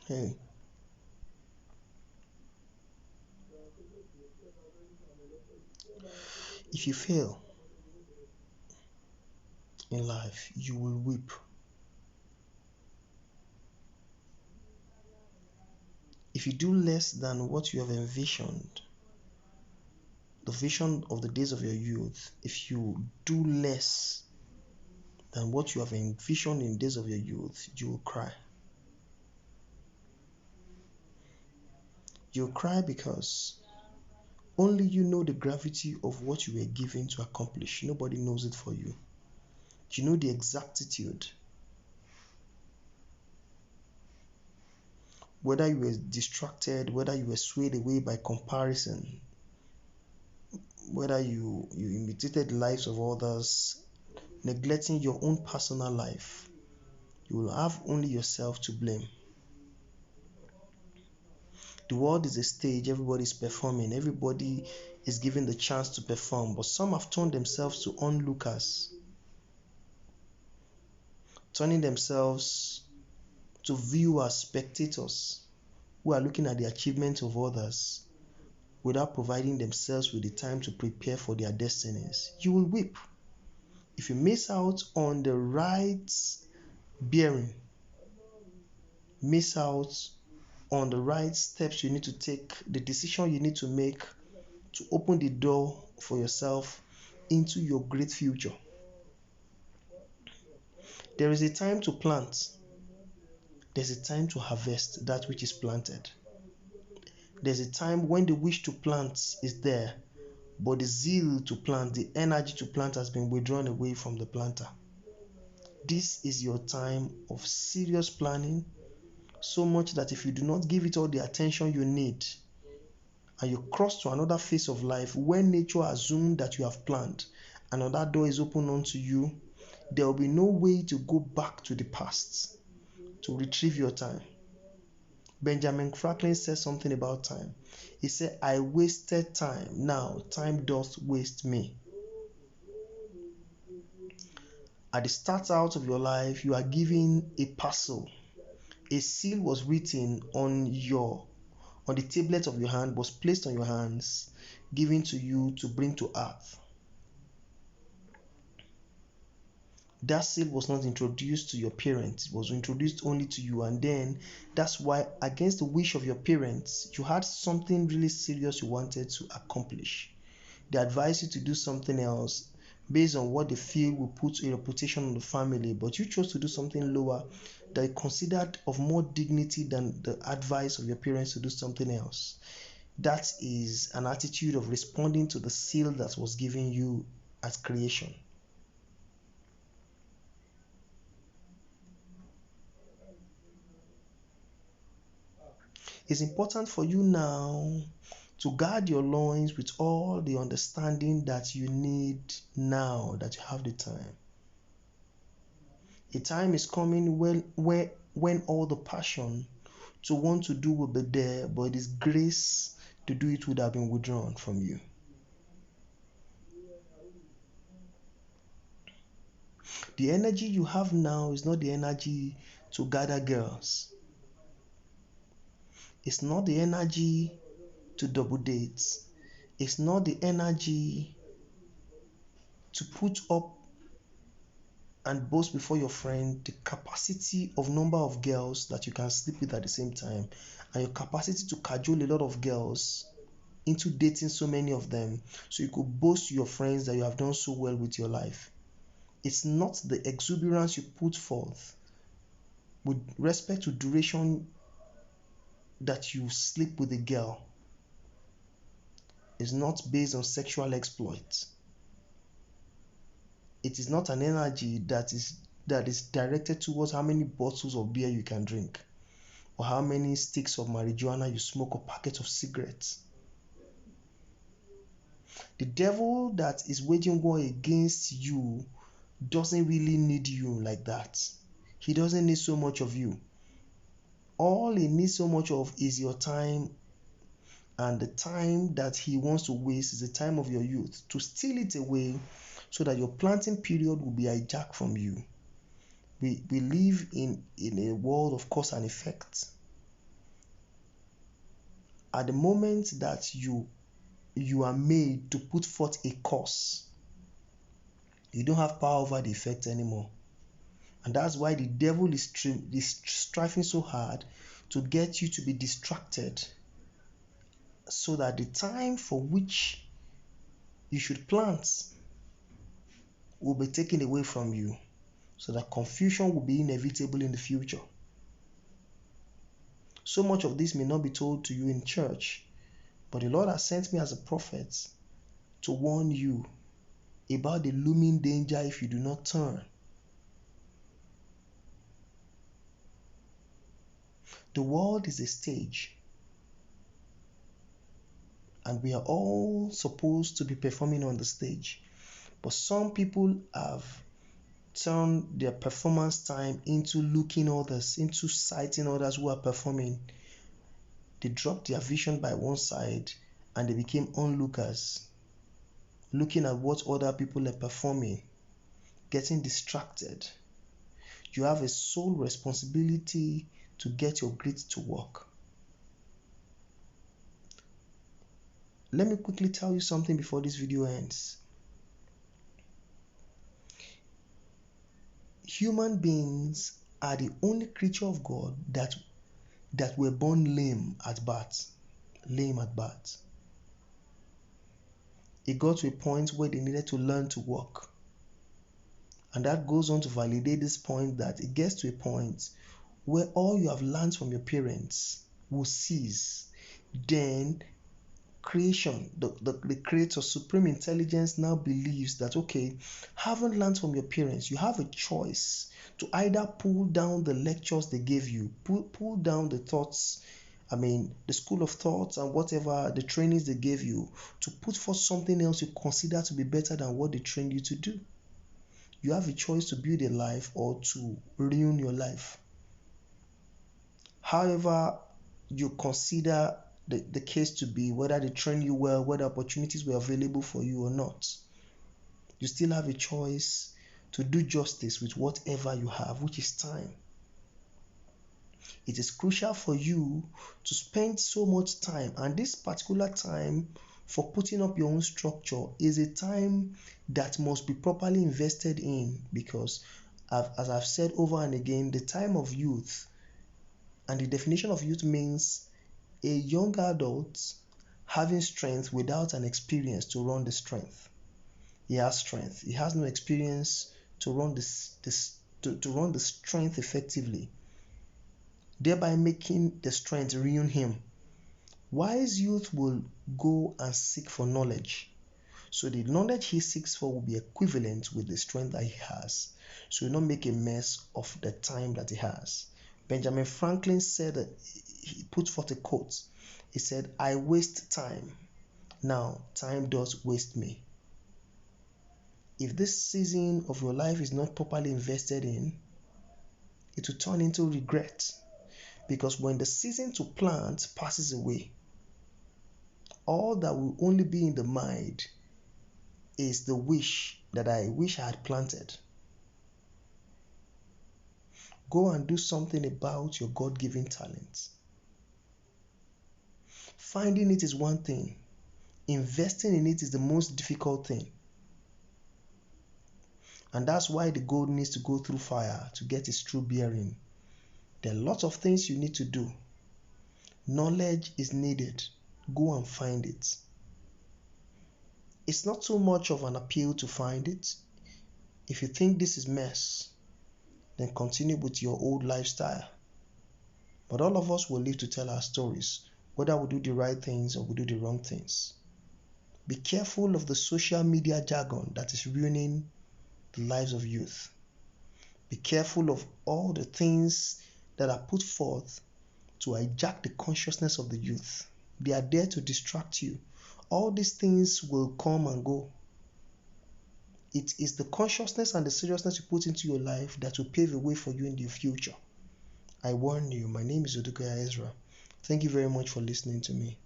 Hey, if you fail in life, you will weep. If you do less than what you have envisioned, the vision of the days of your youth, if you do less than what you have envisioned in the days of your youth, you will cry. You'll cry because only you know the gravity of what you were given to accomplish. Nobody knows it for you. You know the exactitude. Whether you were distracted, whether you were swayed away by comparison, whether you imitated the lives of others, neglecting your own personal life, you will have only yourself to blame. The world is a stage, everybody is performing, everybody is given the chance to perform, but some have turned themselves to onlookers, turning themselves to viewers, spectators who are looking at the achievements of others without providing themselves with the time to prepare for their destinies. You will weep if you miss out on the right bearing, miss out on the right steps you need to take, the decision you need to make to open the door for yourself into your great future. There is a time to plant, there's a time to harvest that which is planted. There's a time when the wish to plant is there, but the zeal to plant, the energy to plant has been withdrawn away from the planter. This is your time of serious planning, so much that if you do not give it all the attention you need, and you cross to another phase of life when nature assumes that you have planned, another door is open unto you, there will be no way to go back to the past to retrieve your time. Benjamin Franklin said something about time. He said, I wasted time, now time doth waste me. At the start out of your life, you are given a parcel. A seal was written on the tablet of your hand, was placed on your hands, given to you to bring to earth. That seal was not introduced to your parents, it was introduced only to you, and then that's why, against the wish of your parents, you had something really serious you wanted to accomplish. They advise you to do something else based on what they feel will put a reputation on the family, but you chose to do something lower that is considered of more dignity than the advice of your parents to do something else. That is an attitude of responding to the seal that was given you at creation. It's important for you now to guard your loins with all the understanding that you need now that you have the time. A time is coming when all the passion to want to do will be there, but it is grace to do it would have been withdrawn from you. The energy you have now is not the energy to gather girls. It's not the energy to double dates. It's not the energy to put up and boast before your friend the capacity of number of girls that you can sleep with at the same time, and your capacity to cajole a lot of girls into dating so many of them so you could boast to your friends that you have done so well with your life. It's not the exuberance you put forth with respect to duration that you sleep with a girl. It's not based on sexual exploit. It is not an energy that is directed towards how many bottles of beer you can drink, or how many sticks of marijuana you smoke, or packets of cigarettes. The devil that is waging war against you doesn't really need you like that. He doesn't need so much of you. All he needs so much of is your time, and the time that he wants to waste is the time of your youth, to steal it away so that your planting period will be hijacked from you. We live in a world of cause and effect. at the moment that you are made to put forth a cause, you don't have power over the effect anymore. And that's why the devil is striving so hard to get you to be distracted, so that the time for which you should plant will be taken away from you, so that confusion will be inevitable in the future. So much of this may not be told to you in church, but the Lord has sent me as a prophet to warn you about the looming danger if you do not turn. The world is a stage, and we are all supposed to be performing on the stage. But some people have turned their performance time into looking others, into citing others who are performing. They dropped their vision by one side and they became onlookers, looking at what other people are performing, getting distracted. You have a sole responsibility to get your grit to work. Let me quickly tell you something before this video ends. Human beings are the only creature of God that were born lame at birth. Lame at birth. It got to a point where they needed to learn to walk. And that goes on to validate this point, that it gets to a point where all you have learned from your parents will cease. Then creation, the creator, supreme intelligence, now believes that, okay, having learned from your parents, you have a choice to either pull down the lectures they gave you, pull down the thoughts, the school of thoughts and whatever the trainings they gave you, to put forth something else you consider to be better than what they trained you to do. You have a choice to build a life or to ruin your life. However you consider the case to be, whether they train you well, whether opportunities were available for you or not, you still have a choice to do justice with whatever you have, which is time. It is crucial for you to spend so much time, and this particular time for putting up your own structure is a time that must be properly invested in, because as I've said over and again, the time of youth, and the definition of youth means a young adult having strength without an experience to run the strength. He has strength, he has no experience to run to run the strength effectively, thereby making the strength ruin him. Wise youth will go and seek for knowledge, so the knowledge he seeks for will be equivalent with the strength that he has, so he will not make a mess of the time that he has. Benjamin Franklin said that, he put forth a quote. He said, "I waste time. Now time does waste me." If this season of your life is not properly invested in, it will turn into regret, because when the season to plant passes away, all that will only be in the mind is the wish that I wish I had planted. Go and do something about your God-given talents. Finding it is one thing. Investing in it is the most difficult thing. And that's why the gold needs to go through fire to get its true bearing. There are lots of things you need to do. Knowledge is needed. Go and find it. It's not too much of an appeal to find it. If you think this is mess, then continue with your old lifestyle. But all of us will live to tell our stories, whether we do the right things or we do the wrong things. Be careful of the social media jargon that is ruining the lives of youth. Be careful of all the things that are put forth to hijack the consciousness of the youth. They are there to distract you. All these things will come and go. It is the consciousness and the seriousness you put into your life that will pave a way for you in the future. I warn you. My name is Odukoya Ezra. Thank you very much for listening to me.